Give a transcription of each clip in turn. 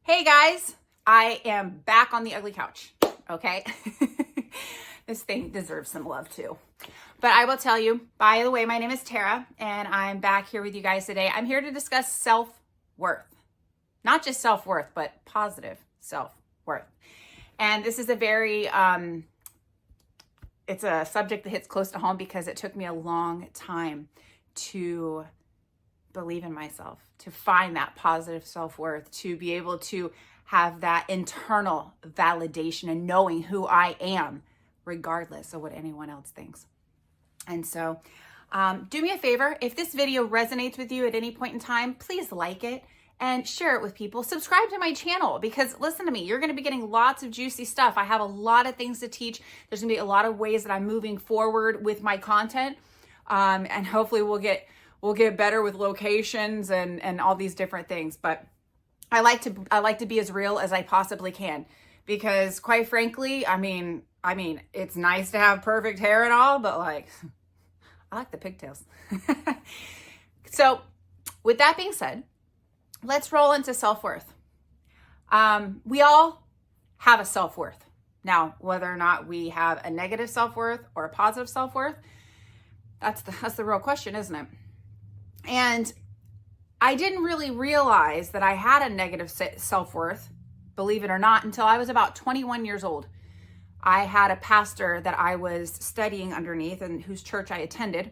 Hey guys, I am back on the ugly couch, okay? This thing deserves some love too. But I will tell you, by the way, my name is Tara and I'm back here with you guys today. I'm here to discuss self-worth. Not just self-worth, but positive self-worth. And this is a very, it's a subject that hits close to home because it took me a long time to believe in myself, to find that positive self-worth, to be able to have that internal validation and knowing who I am, regardless of what anyone else thinks. And so do me a favor, if this video resonates with you at any point in time, please like it and share it with people. Subscribe to my channel because listen to me, you're going to be getting lots of juicy stuff. I have a lot of things to teach. There's going to be a lot of ways that I'm moving forward with my content. And hopefully we'll get better with locations and all these different things. But I like to be as real as I possibly can because quite frankly, I mean, it's nice to have perfect hair and all, but like, I like the pigtails. So with that being said, let's roll into self-worth. We all have a self-worth. Now, whether or not we have a negative self-worth or a positive self-worth, that's the real question, isn't it? And I didn't really realize that I had a negative self-worth, believe it or not, until I was about 21 years old. I had a pastor that I was studying underneath and whose church I attended.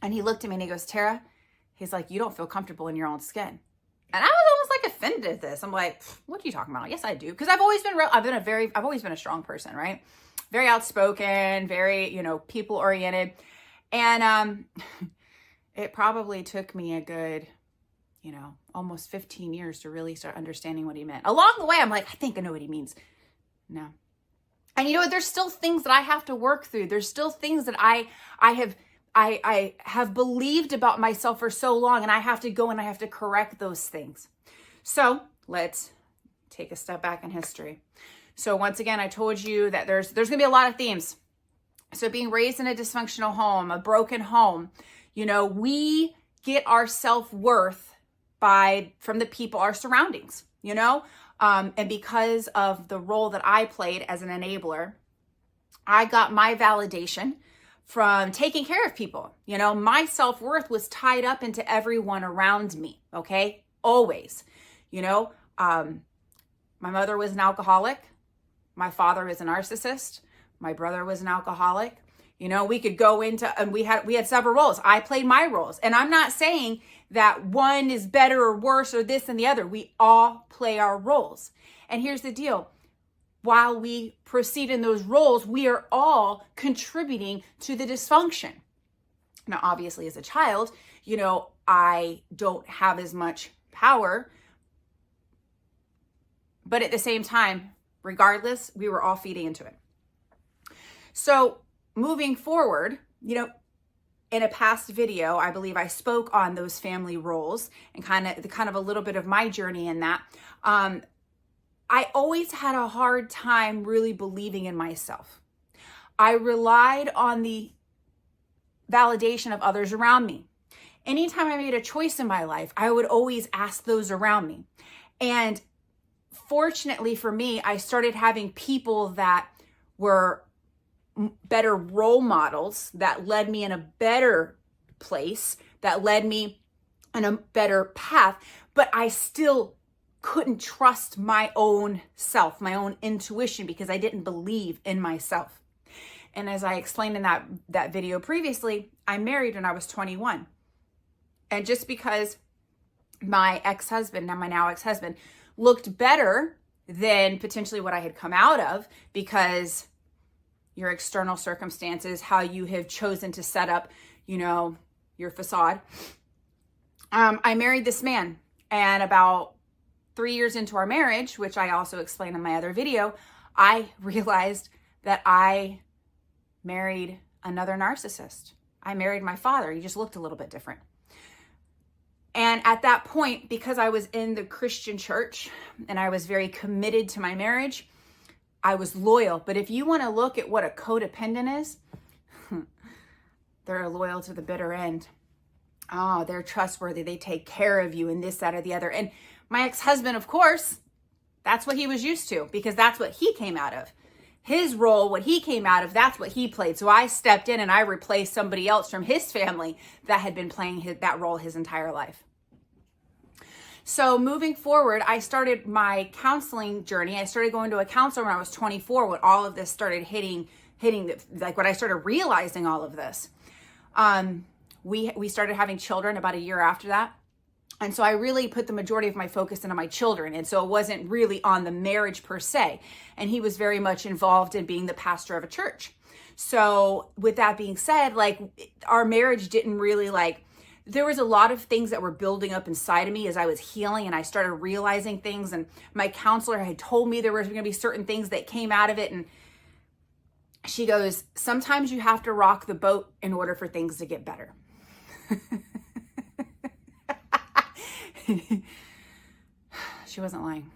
And he looked at me and he goes, Tara, he's like, you don't feel comfortable in your own skin. And I was almost like offended at this. I'm like, what are you talking about? Yes, I do. Because I've always been a strong person, right? Very outspoken, very, people oriented. And, it probably took me a good, almost 15 years to really start understanding what he meant. Along the way, I'm like, I think I know what he means. No. And you know what? There's still things that I have to work through. There's still things that I have believed about myself for so long, and I have to go and I have to correct those things. So let's take a step back in history. So once again, I told you that there's going to be a lot of themes. So being raised in a dysfunctional home, a broken home, we get our self-worth from the people, our surroundings, and because of the role that I played as an enabler, I got my validation from taking care of people. My self-worth was tied up into everyone around me. Okay. Always, my mother was an alcoholic. My father was a narcissist. My brother was an alcoholic. We could go into, and we had several roles. I played my roles. And I'm not saying that one is better or worse or this and the other. We all play our roles. And here's the deal. While we proceed in those roles, we are all contributing to the dysfunction. Now, obviously, as a child, I don't have as much power. But at the same time, regardless, we were all feeding into it. So moving forward, in a past video, I believe I spoke on those family roles and kind of a little bit of my journey in that. I always had a hard time really believing in myself. I relied on the validation of others around me. Anytime I made a choice in my life, I would always ask those around me. And fortunately for me, I started having people that were better role models that led me in a better place, that led me in a better path, but I still couldn't trust my own self, my own intuition, because I didn't believe in myself. And as I explained in that video previously, I married when I was 21. And just because my ex-husband, my now ex-husband, looked better than potentially what I had come out of because your external circumstances, how you have chosen to set up, your facade. I married this man, and about 3 years into our marriage, which I also explained in my other video, I realized that I married another narcissist. I married my father. He just looked a little bit different. And at that point, because I was in the Christian church and I was very committed to my marriage, I was loyal. But if you want to look at what a codependent is, they're loyal to the bitter end. Oh, they're trustworthy. They take care of you and this, that, or the other. And my ex-husband, of course, That's what he was used to, because that's what he came out of. His role, what he came out of, that's what he played. So I stepped in and I replaced somebody else from his family that had been playing that role his entire life. So moving forward, I started my counseling journey. I started going to a counselor when I was 24, when all of this started hitting, like when I started realizing all of this. We started having children about a year after that. And so I really put the majority of my focus into my children. And so it wasn't really on the marriage per se. And he was very much involved in being the pastor of a church. So with that being said, like our marriage didn't really there was a lot of things that were building up inside of me as I was healing and I started realizing things. And my counselor had told me there were going to be certain things that came out of it. And she goes, sometimes you have to rock the boat in order for things to get better. She wasn't lying.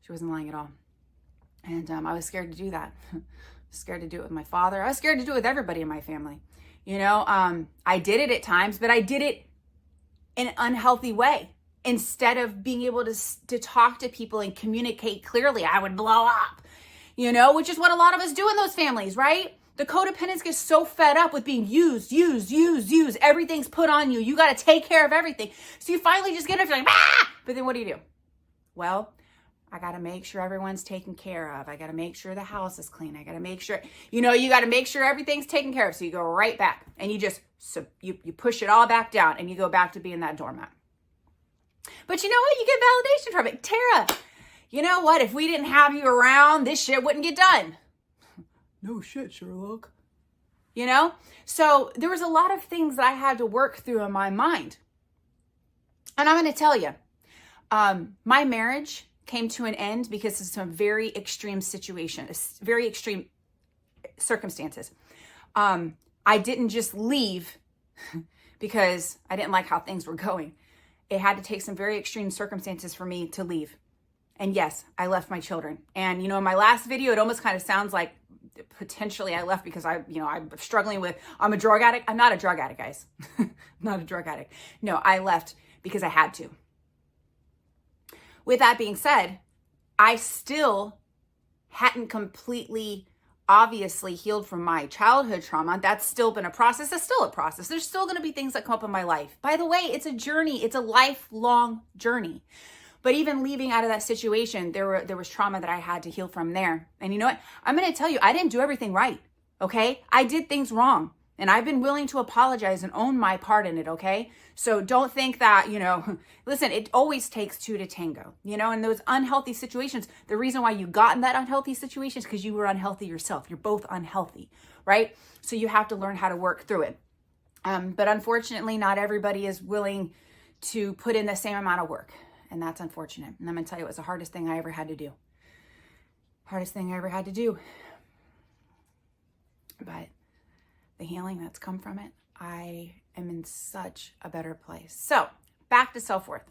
She wasn't lying at all. And I was scared to do that. Scared to do it with my father. I was scared to do it with everybody in my family. You know, I did it at times, but I did it in an unhealthy way. Instead of being able to talk to people and communicate clearly, I would blow up, you know, which is what a lot of us do in those families, right? The codependents get so fed up with being used. Everything's put on you. You got to take care of everything. So you finally just get up, you're like, ah! But then what do? Well, I got to make sure everyone's taken care of. I got to make sure the house is clean. I got to make sure, you got to make sure everything's taken care of. So you go right back and you push it all back down and you go back to being that doormat. But you know what? You get validation from it. Tara, you know what? If we didn't have you around, this shit wouldn't get done. No shit, Sherlock. You know? So there was a lot of things that I had to work through in my mind. And I'm going to tell you, my marriage came to an end because of some very extreme situations, very extreme circumstances. I didn't just leave because I didn't like how things were going. It had to take some very extreme circumstances for me to leave. And yes, I left my children. And, in my last video, it almost kind of sounds like potentially I left because I'm struggling with, I'm a drug addict. I'm not a drug addict, guys. Not a drug addict. No, I left because I had to. With that being said, I still hadn't completely, obviously healed from my childhood trauma. That's still been a process. It's still a process. There's still going to be things that come up in my life. By the way, it's a journey. It's a lifelong journey. But even leaving out of that situation, there was trauma that I had to heal from there. And you know what? I'm going to tell you, I didn't do everything right. Okay? I did things wrong. And I've been willing to apologize and own my part in it, okay? So don't think that, listen, it always takes two to tango, in those unhealthy situations. The reason why you got in that unhealthy situation is because you were unhealthy yourself. You're both unhealthy, right? So you have to learn how to work through it. But unfortunately, not everybody is willing to put in the same amount of work. And that's unfortunate. And I'm going to tell you, it was the hardest thing I ever had to do. Hardest thing I ever had to do. But the healing that's come from it, I am in such a better place. So back to self-worth.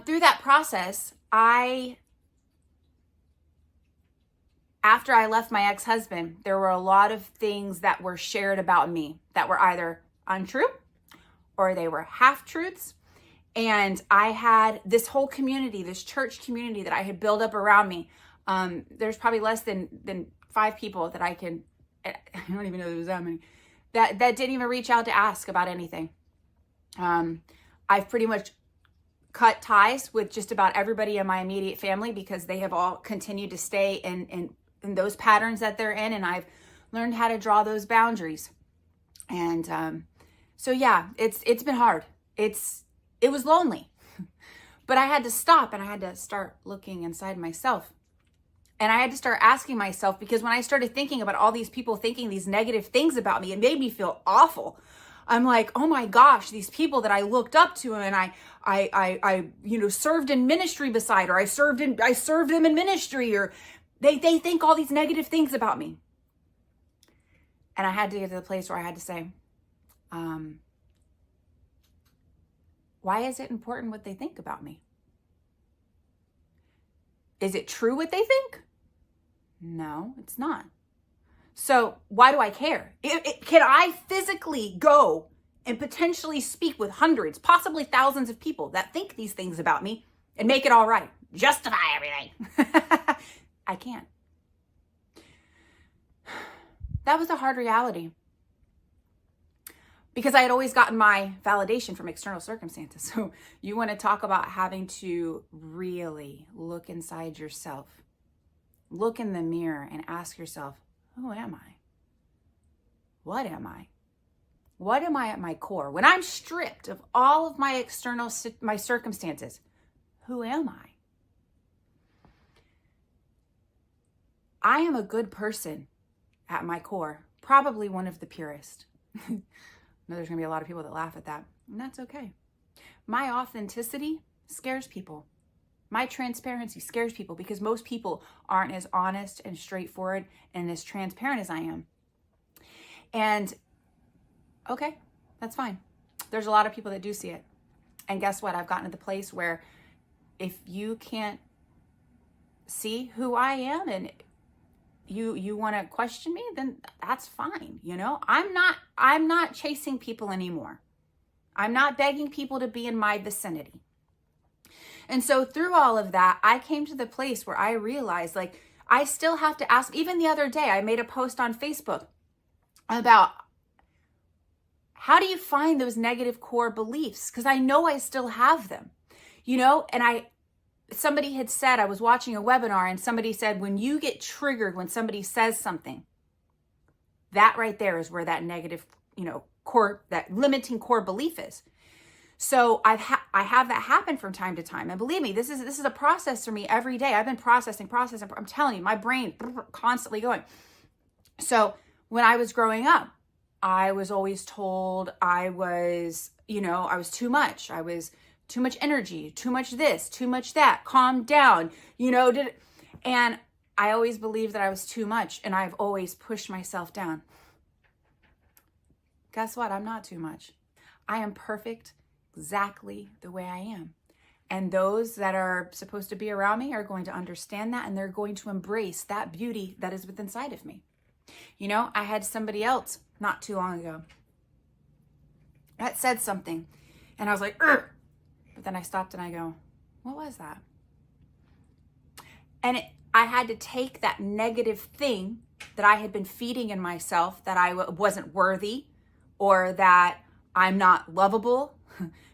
Through that process, after I left my ex-husband, there were a lot of things that were shared about me that were either untrue or they were half-truths. And I had this whole community, this church community that I had built up around me. There's probably less than 5 people that I don't even know there was that many, that didn't even reach out to ask about anything. I've pretty much cut ties with just about everybody in my immediate family because they have all continued to stay in those patterns that they're in. And I've learned how to draw those boundaries. And so yeah, it's been hard. It was lonely, but I had to stop and I had to start looking inside myself. And I had to start asking myself, because when I started thinking about all these people thinking these negative things about me, it made me feel awful. I'm like, oh my gosh, these people that I looked up to and I served in ministry beside, or I served them in ministry, or they think all these negative things about me. And I had to get to the place where I had to say, why is it important what they think about me? Is it true what they think? No, it's not. So why do I care? Can I physically go and potentially speak with hundreds, possibly thousands of people that think these things about me and make it all right? justify everything. I can't. That was a hard reality because I had always gotten my validation from external circumstances. So you want to talk about having to really look inside yourself, look in the mirror and ask yourself, who am I? What am I? What am I at my core? When I'm stripped of all of my my circumstances, who am I? I am a good person at my core, probably one of the purest. I know there's going to be a lot of people that laugh at that, and that's okay. My authenticity scares people. My transparency scares people because most people aren't as honest and straightforward and as transparent as I am. And okay, that's fine. There's a lot of people that do see it. And guess what? I've gotten to the place where if you can't see who I am and you want to question me, then that's fine. You know, I'm not chasing people anymore. I'm not begging people to be in my vicinity. And so through all of that, I came to the place where I realized, like, I still have to ask. Even the other day, I made a post on Facebook about how do you find those negative core beliefs? Because I know I still have them, you know, and somebody had said, I was watching a webinar and somebody said, when you get triggered, when somebody says something, that right there is where that negative, you know, core, that limiting core belief is. So I have that happen from time to time. And believe me, this is a process for me every day. I've been processing. I'm telling you, my brain constantly going. So when I was growing up, I was always told I was too much. I was too much energy, too much this, too much that, calm down, and I always believed that I was too much, and I've always pushed myself down. Guess what? I'm not too much. I am perfect exactly the way I am. And those that are supposed to be around me are going to understand that, and they're going to embrace that beauty that is within inside of me. You know, I had somebody else not too long ago that said something, and I was like, Ugh! But then I stopped and I go, what was that? And I had to take that negative thing that I had been feeding in myself, that I wasn't worthy or that I'm not lovable.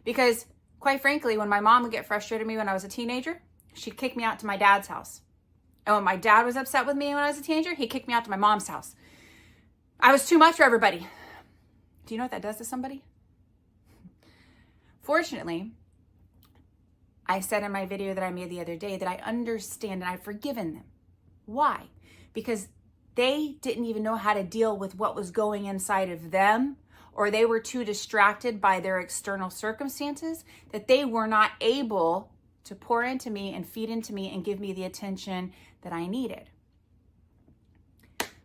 Because quite frankly, when my mom would get frustrated with me when I was a teenager, she'd kick me out to my dad's house. And when my dad was upset with me when I was a teenager, he kicked me out to my mom's house. I was too much for everybody. Do you know what that does to somebody? Fortunately, I said in my video that I made the other day that I understand and I've forgiven them. Why? Because they didn't even know how to deal with what was going inside of them, or they were too distracted by their external circumstances that they were not able to pour into me and feed into me and give me the attention that I needed.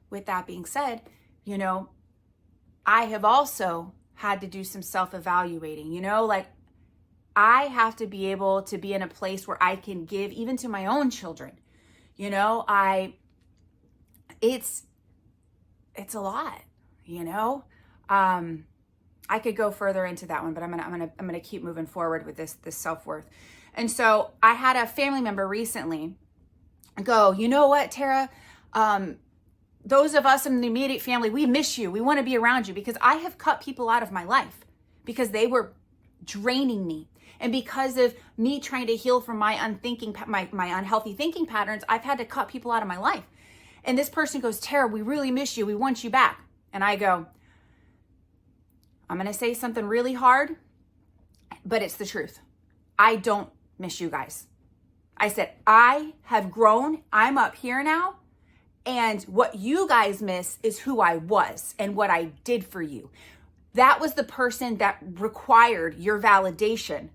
With that being said, you know, I have also had to do some self-evaluating, you know, like I have to be able to be in a place where I can give even to my own children. You know, it's a lot, you know. I could go further into that one, but I'm gonna keep moving forward with this self-worth. And so I had a family member recently go, you know what, Tara, those of us in the immediate family, we miss you. We want to be around you, because I have cut people out of my life because they were draining me. And because of me trying to heal from my unhealthy thinking patterns, I've had to cut people out of my life. And this person goes, Tara, we really miss you. We want you back. And I go, I'm going to say something really hard, but it's the truth. I don't miss you guys. I said, I have grown. I'm up here now. And what you guys miss is who I was and what I did for you. That was the person that required your validation.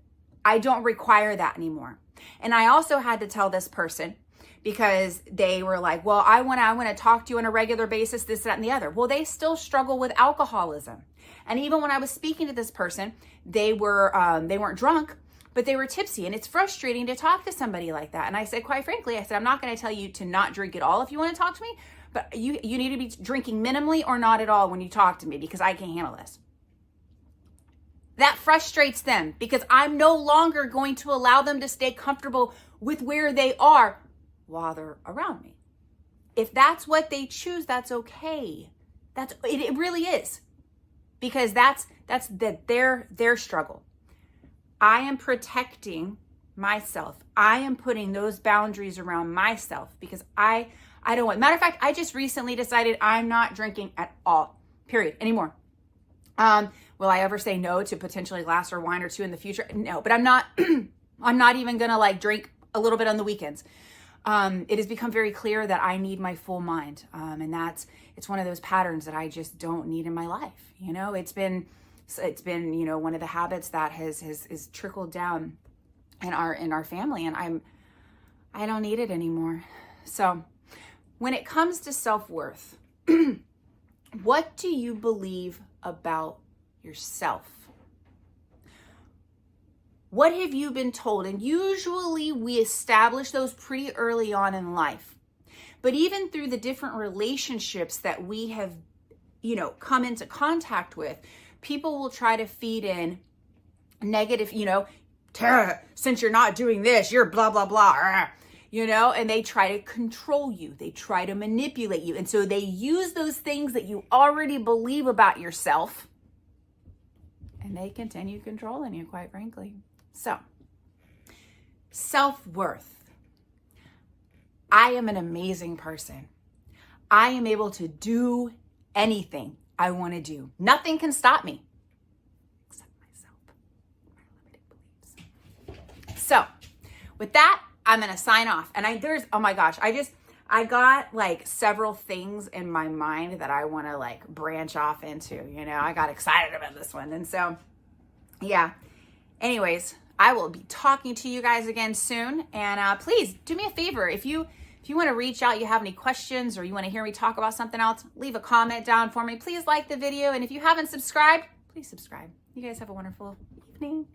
I don't require that anymore. And I also had to tell this person, because they were like, well, I want to talk to you on a regular basis, this, that, and the other. Well, they still struggle with alcoholism. And even when I was speaking to this person, they weren't drunk, but they were tipsy. And it's frustrating to talk to somebody like that. And I said, quite frankly, I'm not going to tell you to not drink at all if you want to talk to me, but you need to be drinking minimally or not at all when you talk to me, because I can't handle this. That frustrates them because I'm no longer going to allow them to stay comfortable with where they are while they're around me. If that's what they choose, that's okay. It really is, because that's their struggle. I am protecting myself. I am putting those boundaries around myself because I don't want. Matter of fact, I just recently decided I'm not drinking at all, period, anymore. Will I ever say no to potentially a glass or wine or two in the future? No, but I'm not. I'm not even gonna like drink a little bit on the weekends. It has become very clear that I need my full mind, and it's one of those patterns that I just don't need in my life. You know, it's been one of the habits that has trickled down in our family, and I don't need it anymore. So, when it comes to self-worth, what do you believe about yourself? What have you been told? And usually we establish those pretty early on in life. But even through the different relationships that we have, come into contact with, people will try to feed in negative, Tara, since you're not doing this, you're blah, blah, blah, and they try to control you. They try to manipulate you. And so they use those things that you already believe about yourself, and they continue controlling you, quite frankly. So, self-worth. I am an amazing person. I am able to do anything I want to do. Nothing can stop me except myself, my limited beliefs. So, with that, I'm going to sign off. And oh my gosh, I got like several things in my mind that I want to like branch off into, I got excited about this one. And so, yeah. Anyways, I will be talking to you guys again soon. And please do me a favor. If you want to reach out, you have any questions, or you want to hear me talk about something else, leave a comment down for me. Please like the video. And if you haven't subscribed, please subscribe. You guys have a wonderful evening.